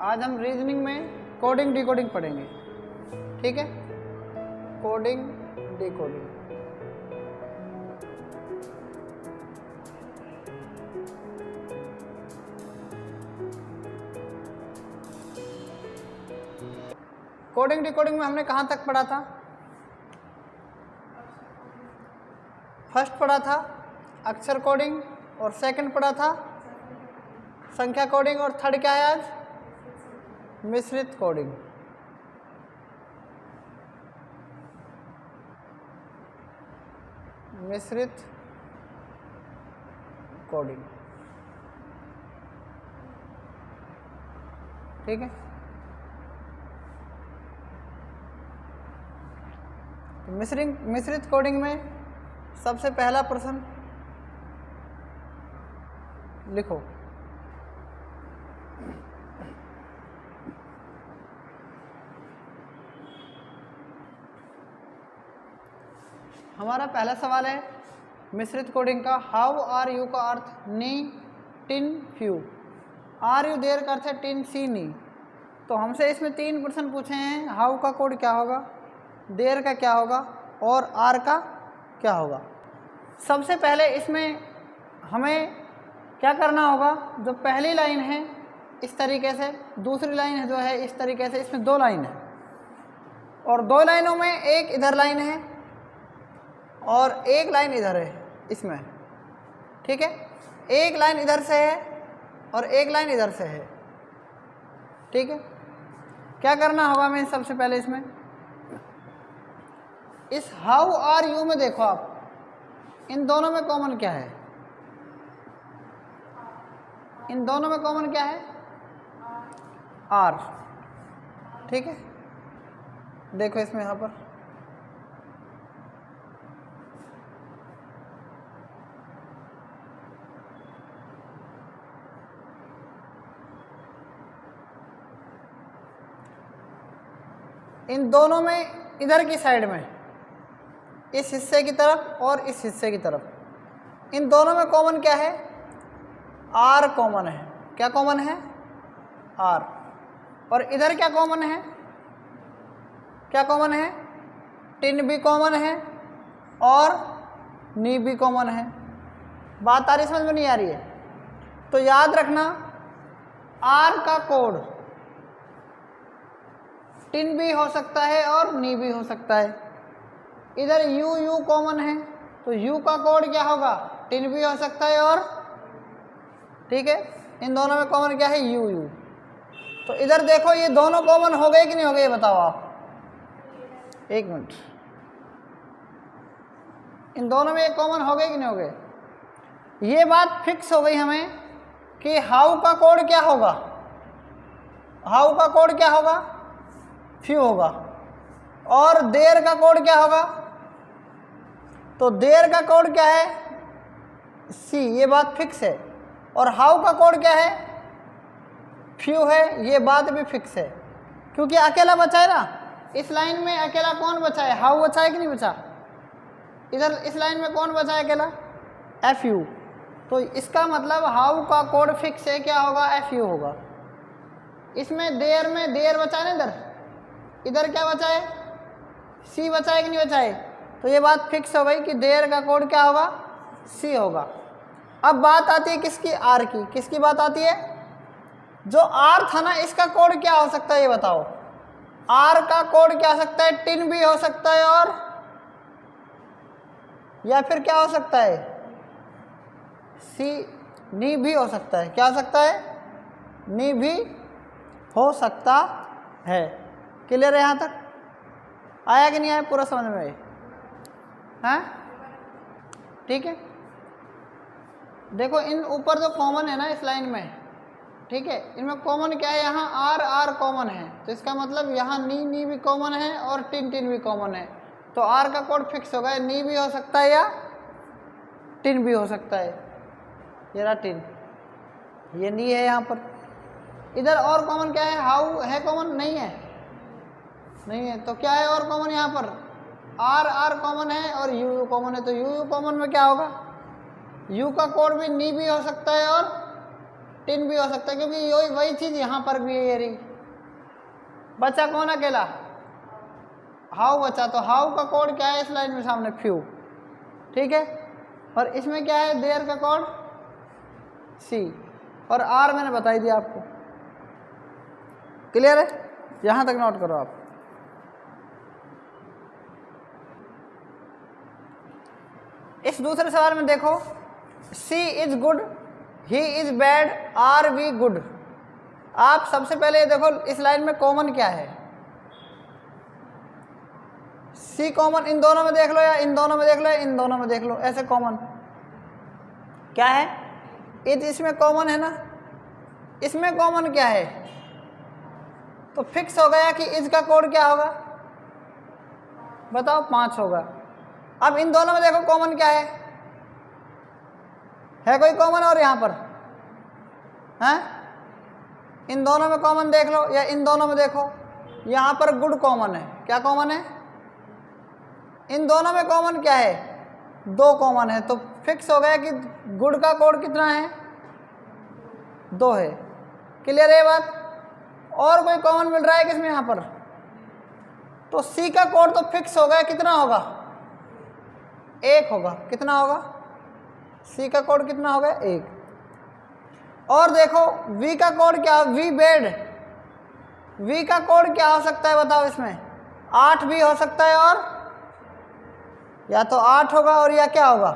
आज हम रीजनिंग में कोडिंग डिकोडिंग पढ़ेंगे, ठीक है। Coding decoding. कोडिंग डिकोडिंग में हमने कहाँ तक पढ़ा था? फर्स्ट पढ़ा था अक्षर कोडिंग, और सेकंड पढ़ा था संख्या कोडिंग, और थर्ड क्या है आज? मिश्रित कोडिंग। मिश्रित कोडिंग, ठीक है। मिश्रित कोडिंग में सबसे पहला प्रश्न लिखो। हमारा पहला सवाल है मिश्रित कोडिंग का, हाउ आर यू का अर्थ नी टिन फ्यू। आर यू देयर का अर्थ है टिन सी नी। तो हमसे इसमें 3 प्रश्न पूछे हैं, हाउ का कोड क्या होगा, देयर का क्या होगा, और आर का क्या होगा। सबसे पहले इसमें हमें क्या करना होगा, जो पहली लाइन है इस तरीके से, दूसरी लाइन है जो है इस तरीके से, इसमें 2 लाइन है, और 2 लाइनों में एक इधर लाइन है और एक लाइन इधर है इसमें, ठीक है। एक लाइन इधर से है और एक लाइन इधर से है, ठीक है। क्या करना होगा हमें सबसे पहले इसमें, इस हाउ आर यू में देखो आप, इन दोनों में कॉमन क्या है? इन दोनों में कॉमन क्या है? आर, ठीक है। देखो इसमें यहाँ पर इन दोनों में इधर की साइड में, इस हिस्से की तरफ और इस हिस्से की तरफ, इन दोनों में कॉमन क्या है? आर कॉमन है। क्या कॉमन है? आर। और इधर क्या कॉमन है? क्या कॉमन है? टिन भी कॉमन है और नी भी कॉमन है। बात आ रही, समझ में नहीं आ रही है? तो याद रखना, आर का कोड टिन भी हो सकता है और नी भी हो सकता है। इधर यू यू कॉमन है, तो यू का कोड क्या होगा? टिन भी हो सकता है और, ठीक है। इन दोनों में कॉमन क्या है? You you. तो इधर देखो, ये दोनों कॉमन हो गए कि नहीं हो गए, बताओ आप। एक मिनट, इन दोनों में एक कॉमन हो गए कि नहीं हो गए? ये बात फिक्स हो गई हमें कि हाउ का कोड क्या होगा? हाउ का कोड क्या होगा? फ्यू होगा। और देयर का कोड क्या होगा? तो देयर का कोड क्या है? सी। ये बात फिक्स है। और हाउ का कोड क्या है? फ्यू है। ये बात भी फिक्स है, क्योंकि अकेला बचा है ना इस लाइन में। अकेला कौन बचा है? हाउ बचा है कि नहीं बचा? इधर इस लाइन में कौन बचा है अकेला? F you. तो इसका मतलब हाउ का कोड फिक्स है, क्या होगा? एफ यू होगा। इसमें देयर में देयर बचा है ना, इधर क्या बचा है? सी बचा है कि नहीं बचा है? तो ये बात फिक्स हो गई कि देयर का कोड क्या होगा? सी होगा। अब बात आती है किसकी? आर की। किसकी बात आती है? जो आर था ना, इसका कोड क्या हो सकता है ये बताओ। आर का कोड क्या हो सकता है? टिन भी हो सकता है और, या फिर क्या हो सकता है? सी नी भी हो सकता है। क्या हो सकता है? नी भी हो सकता है। क्लियर है? यहाँ तक आया कि नहीं आया? पूरा समझ में है? ठीक है। देखो, इन ऊपर जो कॉमन है ना इस लाइन में, ठीक है, इनमें कॉमन क्या है? यहाँ आर आर कॉमन है, तो इसका मतलब यहाँ नी नी भी कॉमन है और टिन टिन भी कॉमन है। तो आर का कोड फिक्स होगा, नी भी हो सकता है या टिन भी हो सकता है। ये रहा टिन, ये नी है यहाँ पर। इधर और कॉमन क्या है? हाउ है कॉमन? नहीं है, नहीं है। तो क्या है और कॉमन यहाँ पर? आर आर कॉमन है और यू यू कॉमन है। तो यू यू कॉमन में क्या होगा? यू का कोड भी नी भी हो सकता है और टिन भी हो सकता है, क्योंकि यही वही चीज़ यहाँ पर भी है। ये रही। बचा कौन अकेला? हाउ बचा। तो हाउ का कोड क्या है इस लाइन में सामने? फ्यू। ठीक है। और इसमें क्या है? देयर का कोड सी। और आर मैंने बता ही दिया आपको। क्लियर है? यहाँ तक नोट करो आप। इस दूसरे सवाल में देखो, she is good, he is bad, are we good. आप सबसे पहले ये देखो इस लाइन में कॉमन क्या है। सी कॉमन इन दोनों में देख लो, या इन दोनों में देख लो, या इन दोनों में देख लो। ऐसे कॉमन क्या है? इज इसमें कॉमन है ना। इसमें कॉमन क्या है? तो फिक्स हो गया कि इज का कोड क्या होगा? बताओ। 5 होगा। अब इन दोनों में देखो कॉमन क्या है कोई कॉमन? और यहाँ पर हैं? इन दोनों में कॉमन देख लो, या इन दोनों में देखो। यहाँ पर गुड कॉमन है। क्या कॉमन है? इन दोनों में कॉमन क्या है? 2 कॉमन है। तो फिक्स हो गया कि गुड का कोड कितना है? 2 है। क्लियर है बात? और कोई कॉमन मिल रहा है किसमें यहाँ पर? तो सी का कोड तो फिक्स हो गया। कितना होगा? 1 होगा। कितना होगा? सी का कोड कितना होगा? 1। और देखो वी का कोड क्या? We bad. वी का कोड क्या हो सकता है बताओ? इसमें 8 भी हो सकता है, और या तो 8 होगा, और या क्या होगा?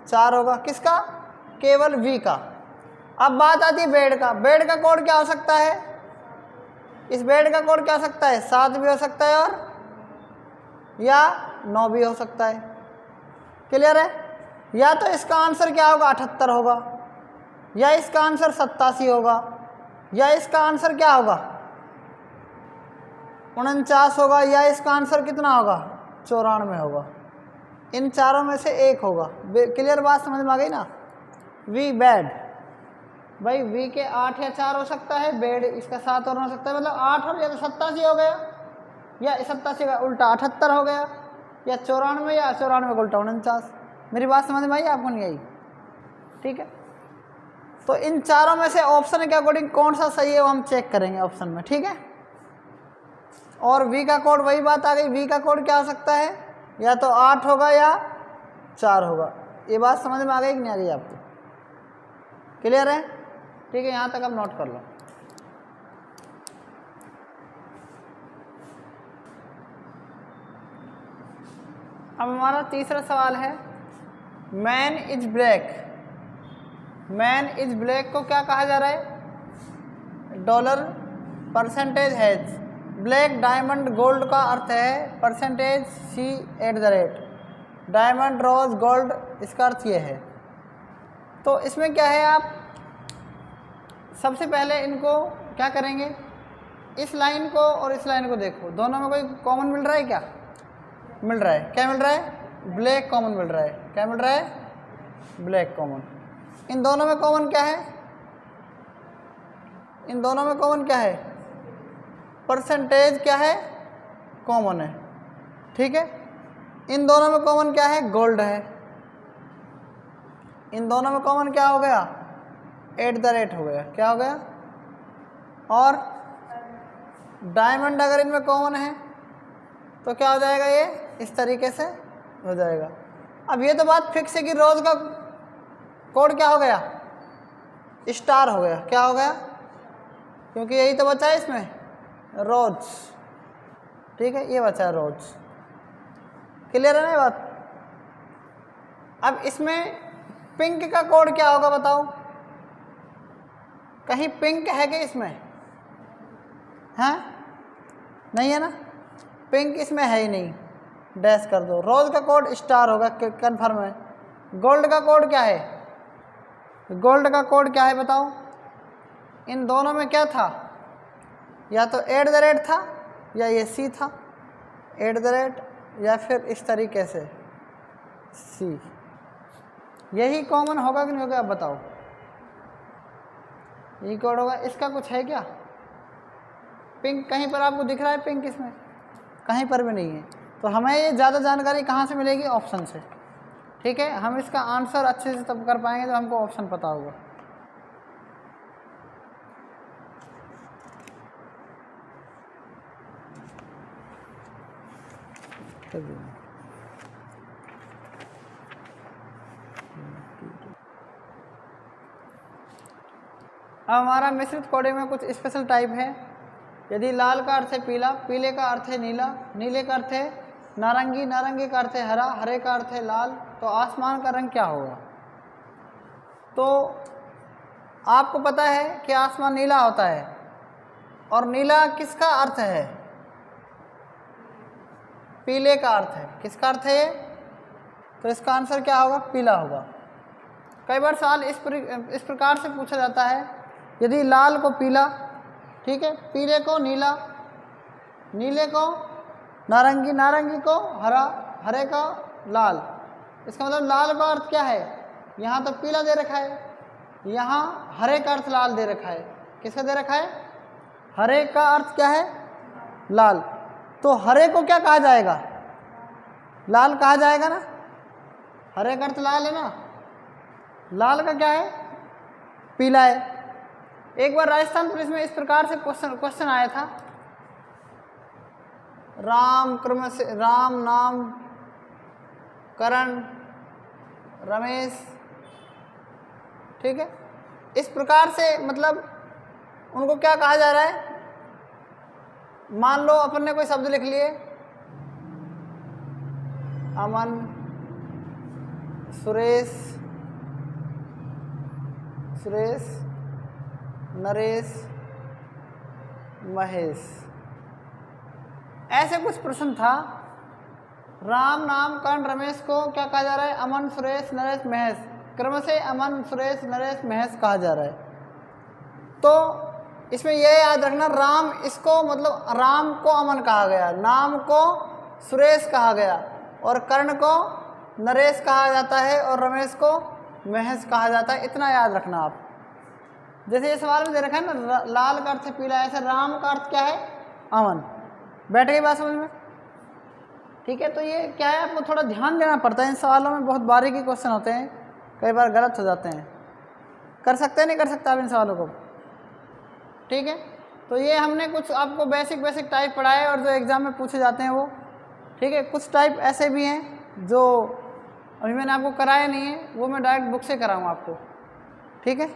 4 होगा। किसका? केवल वी का। अब बात आती है बेड का। बेड का कोड क्या हो सकता है? इस बेड का कोड क्या हो सकता है? 7 भी हो सकता है, और या 9 भी हो सकता है। क्लियर है? या तो इसका आंसर क्या होगा? 78 होगा, या इसका आंसर 87 होगा, या इसका आंसर क्या होगा? 49 होगा, या इसका आंसर कितना होगा? 94 होगा। इन चारों में से एक होगा। क्लियर बात समझ में आ गई ना? We bad. भाई वी के 8 या 4 हो सकता है, बेड इसका 7 और हो सकता है। मतलब 8 और या तो 87 हो गया, या 87 का उल्टा 78 हो गया, या 94, या 94 का उल्टा 49। मेरी बात समझ में आई? आपको नहीं आई? ठीक है। तो इन चारों में से ऑप्शन के अकॉर्डिंग कौन सा सही है वो हम चेक करेंगे ऑप्शन में। ठीक है। और वी का कोड वही बात आ गई। वी का कोड क्या हो सकता है? या तो 8 होगा, या 4 होगा। ये बात समझ में आ गई कि नहीं आ गई आपको? क्लियर है? ठीक है। यहाँ तक आप नोट कर लो। अब हमारा तीसरा सवाल है, man is black. Man is black को क्या कहा जा रहा है? Dollar percentage hash. Black diamond gold का अर्थ है percentage C at the rate. Diamond rose gold इसका अर्थ ये है। तो इसमें क्या है? आप सबसे पहले इनको क्या करेंगे? इस लाइन को और इस लाइन को देखो, दोनों में कोई कॉमन मिल रहा है क्या? मिल रहा है। क्या मिल रहा है? ब्लैक कॉमन मिल रहा है। क्या मिल रहा है? Black common. इन दोनों में कॉमन क्या है? इन दोनों में कॉमन क्या है? परसेंटेज क्या है? कॉमन है। ठीक है। इन दोनों में कॉमन क्या है? गोल्ड है। इन दोनों में कॉमन क्या हो गया? एट द रेट हो गया। क्या हो गया? और डायमंड अगर इनमें कॉमन है तो क्या हो जाएगा? ये इस तरीके से हो जाएगा। अब ये तो बात फिक्स है कि रोज का कोड क्या हो गया? स्टार हो गया। क्या हो गया? क्योंकि यही तो बचा है इसमें, रोज। ठीक है, ये बचा है रोज। क्लियर है ना ये बात? अब इसमें पिंक का कोड क्या होगा बताओ? कहीं पिंक है कि इसमें? हाँ, नहीं है ना? पिंक इसमें है ही नहीं, डैश कर दो। रोज का कोड स्टार होगा, कन्फर्म है। गोल्ड का कोड क्या है? गोल्ड का कोड क्या है बताओ? इन दोनों में क्या था? या तो एट द रेट था, या ये सी था, एट द रेट, या फिर इस तरीके से सी। यही कॉमन होगा कि नहीं होगा? आप बताओ। यही कोड होगा। इसका कुछ है क्या? पिंक कहीं पर आपको दिख रहा है? पिंक इसमें कहीं पर भी नहीं है। तो हमें ये ज़्यादा जानकारी कहाँ से मिलेगी? ऑप्शन से। ठीक है। हम इसका आंसर अच्छे से तब कर पाएंगे जब हमको ऑप्शन पता होगा। अब हमारा मिश्रित कोडिंग में कुछ स्पेशल टाइप है। यदि लाल का अर्थ है पीला, पीले का अर्थ है नीला, नीले का अर्थ है नारंगी, नारंगी का अर्थ है हरा, हरे का अर्थ है लाल, तो आसमान का रंग क्या होगा? तो आपको पता है कि आसमान नीला होता है, और नीला किसका अर्थ है? पीले का अर्थ है। किसका अर्थ है ये? तो इसका आंसर क्या होगा? पीला होगा। कई बार सवाल इस प्रकार से पूछा जाता है, यदि लाल को पीला, ठीक है, पीले को नीला, नीले को नारंगी, नारंगी को हरा, हरे का लाल, इसका मतलब लाल का अर्थ क्या है? यहाँ तो पीला दे रखा है, यहाँ हरे का अर्थ लाल दे रखा है। किसका दे रखा है? हरे का अर्थ क्या है? लाल। तो हरे को क्या कहा जाएगा? लाल कहा जाएगा ना। हरे का अर्थ लाल है ना, लाल का क्या है? पीला है। एक बार राजस्थान पुलिस में इस प्रकार से क्वेश्चन आया था, राम क्रम से राम नाम करण रमेश, ठीक है, इस प्रकार से मतलब उनको क्या कहा जा रहा है? मान लो अपन ने कोई शब्द लिख लिए, अमन, सुरेश, सुरेश, नरेश, महेश, ऐसे कुछ प्रश्न था। राम नाम कर्ण रमेश को क्या कहा जा रहा है? अमन, सुरेश, नरेश, महेश, क्रम से अमन, सुरेश, नरेश, महेश कहा जा रहा है। तो इसमें यह याद रखना, राम इसको मतलब राम को अमन कहा गया, नाम को सुरेश कहा गया, और कर्ण को नरेश कहा जाता है, और रमेश को महेश कहा जाता है। इतना याद रखना आप। जैसे ये सवाल में दे रखा है ना, लाल का अर्थ है पीला, ऐसे राम का अर्थ क्या है? अमन। बैठ गई बात समझ में? ठीक है, तो ये क्या है, आपको थोड़ा ध्यान देना पड़ता है इन सवालों में, बहुत बारीकी क्वेश्चन होते हैं, कई बार गलत हो जाते हैं। कर सकते हैं, नहीं कर सकते आप इन सवालों को? ठीक है, तो ये हमने कुछ आपको बेसिक टाइप पढ़ाए और जो एग्ज़ाम में पूछे जाते हैं वो, ठीक है। कुछ टाइप ऐसे भी हैं जो अभी मैंने आपको कराया नहीं है, वो मैं डायरेक्ट बुक से कराऊँ आपको, ठीक है।